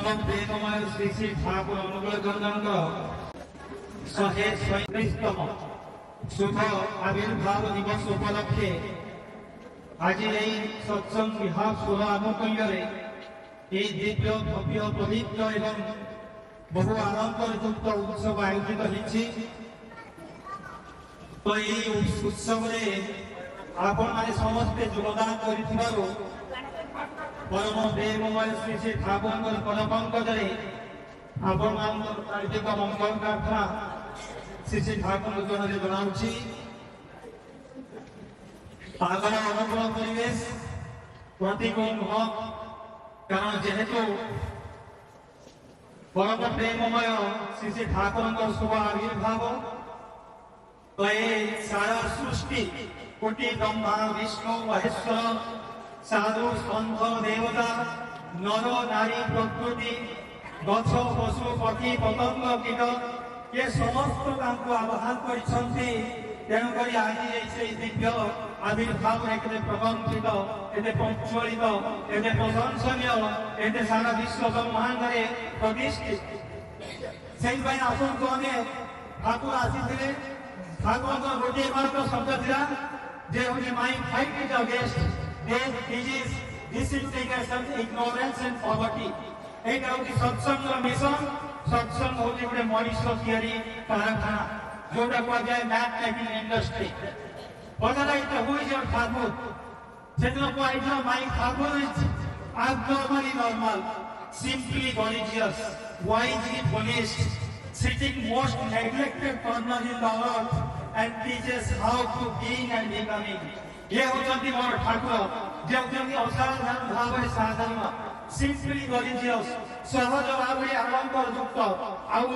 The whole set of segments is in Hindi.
प्रेममय श्री श्री ठाकुर अनुकूल चंद्रन 137तम शुभ आविर्भाव दिवस उपलक्षे आज सत्संग विहार सोल आनुकूल्य दिव्य भव्य पवित्र एवं बहु आनंदयुक्त उत्सव आयोजित होती। तो ये उत्सव आपण मैंने समस्ते योगदान कर परम प्रेममय श्री श्री ठाकुर पद पंकजरे आपण हार्दिक मंगल प्रार्थना श्री श्री ठाकुर चरण जनाऊँगी। आगर अनुकूल परिवेश प्रतिकूल नुह कारण जेहेतु परम प्रेममय श्री श्री ठाकुर शुभ आविर्भाव तो ये सारा सृष्टि कोटि ब्रह्मा विष्णु महेश्वर साधु सन्थ देवता नर नारी प्रकृति गछ पशु पक्षी पतंग कीट ये समस्त आह्वान तेणुक आज दिव्य आविर्भाव एते प्रकंपित एते प्रज्वलित एते प्रशंसनीय एते सारा विश्व ब्रह्मांड प्रतिष्ठित से आसतु आम ठाकुर आसी ठाकुर गोटे मात्र शब्द था जे हूँ माई fight is against disintegration, ignorance and poverty. एटा होची सत्संग मिशन सत्संग होची गोटे मनीष तैयारी कारखाना जोटा कह जाए मैप मेकिंग इंडस्ट्री पता हु इज योर ठाकुर से my Thakur is abnormally normal, simply religious, wisely policed, sitting most neglected corner in the earth and teaches how to being and becoming. ये होती मोर ठाकुर जे होती असाधारण भाव साधारण सिंपली रिलीजियस सहज भाव आलंकरयुक्त आउ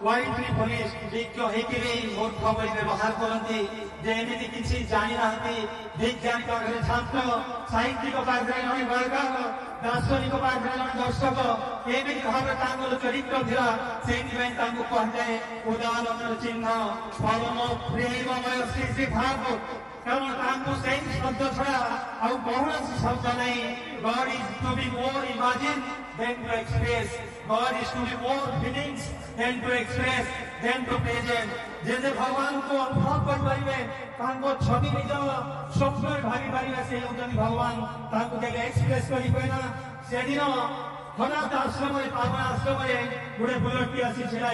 वाइडली पोलिस दिग्ग होकर मूर्ख भाई व्यवहार करती जेमती किसी जानी ना विज्ञान पाखे छात्र साहित्यिक पाखे जन गायक दार्शनिक पाखे जन दर्शक एमती भाव चरित्र था से कहुए उदाहरण चिन्ह परम प्रेममय श्री श्री ठाकुर कारण शब्द छड़ा आउ कौन शब्द नहीं। God is to be more imagined than to express. God is to be more feelings than to express than to present. जैसे भगवान को अनुभव कर पारे छवि निज स्वप्न भावी पारे से भगवान जगह एक्सप्रेस करना से दिन हठात आश्रम पावन आश्रम गोटे बुलेट आसी छिड़ा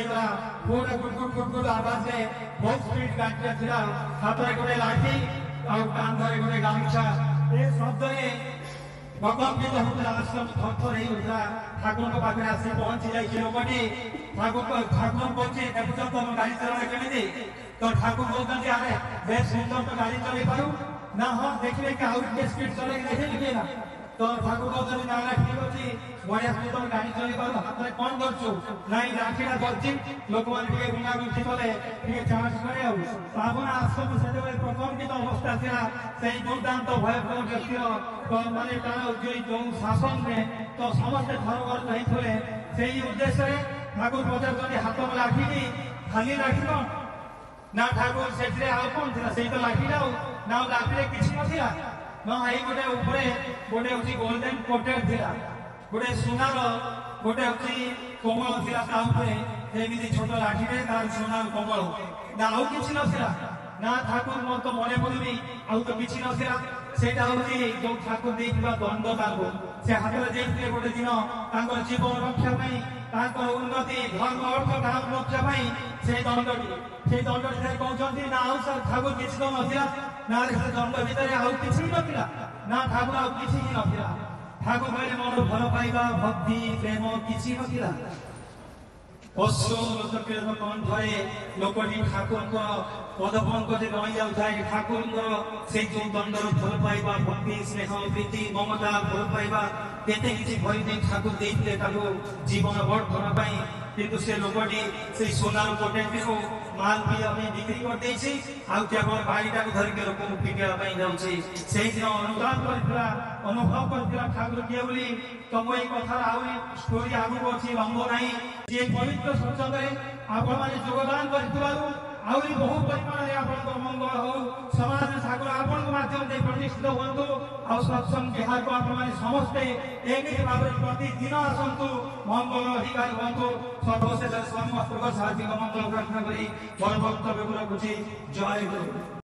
गोटे गुट गुट गुट आवाज बहुत स्पीड गाड़ी हाथ में गोटे लाठी कांधे गोटे गामछा ए शब्द प्रकंपित होता आश्रम थर होता ठाकुर पाखे आसी पहुंची जाए लोकटी ठाकुर कहे देखुच तुम गाड़ी चला केमी तो ठाकुर कहते अरे बेस सुंदर तो गाड़ी चल पारू ना हाँ देखिए कि आउ स्पीड चले देखे ना तो ठाकुर कहते ना ठीक अच्छी बढ़िया सुंदर गाड़ी चल पारू हाथ में कौन करछु नाई राखीटा धरती लोक मैंने गुना गुंठी कले चार्ज करे पावन आश्रम से प्रकंपित अवस्था था से दुर्दांत भयकर व्यक्तिर माने जो शासन में तो समस्ते धर्मगत नहीं से उद्देश्य ठाकुर पचार हाथ में लाठी खाली लाठी ना ठाकुर से कौन था से तो लाठीटा ना लाठी किसी ना ना आई गोटे उपरे गोटे हूँ गोल्डन कोटेड था गोटे सुनार गोटे हूँ कमल थी छोट लाठी तार सुनार कमल ना आउ कि ना ठाकुर मोर तो मन पड़ुनी आउ तो किसी ना सेटा हूँ जो ठाकुर देता दंड से हाथ में गोटे दिन जीवन रक्षा उन्नति धर्म अर्थ काम रक्षा से दंडी से दंडी कहते ना आउ सर ठाकुर किसी तो ना ना दंड भितर आउ कि ना ठाकुर आउ कि ना ठाकुर कहले मोर भल पाइबा भक्ति प्रेम किसी ना पशु कंठे लोकटी ठाकुर पद पंकज रही जाए ठाकुर से जो दंडर भल पाइबा भक्ति स्नेह प्रीति ममता भल पाइबा केते किसी भरी ठाकुर देते जीवन वर्धन किंतु से लोकटी से सोनार कोटेटी को माल भी हमें बिक्री करदे केवल बाड़ीटा धरिक लोक पिटाई जाऊँगी से दिन अनुभव कर ठाकुर किए बोली तुम ये कथा आहरी स्टोरी आगू अच्छी लंब ना जी पवित्र सत्संग आपण मैंने योगदान कर आहरी बहु परिमाण आपन मंगल हो समाज ठाकुर आपन माध्यम से प्रतिष्ठित हुंतु आ सत्संग बिहार को आपण समस्ते एक भाव प्रतिदिन आसतु मंगल अधिकारी हुंतु सर्वशेष समस्त साथी मंगल प्रार्थना करी मोर वक्तव्य को रखुछि। जय गुरु।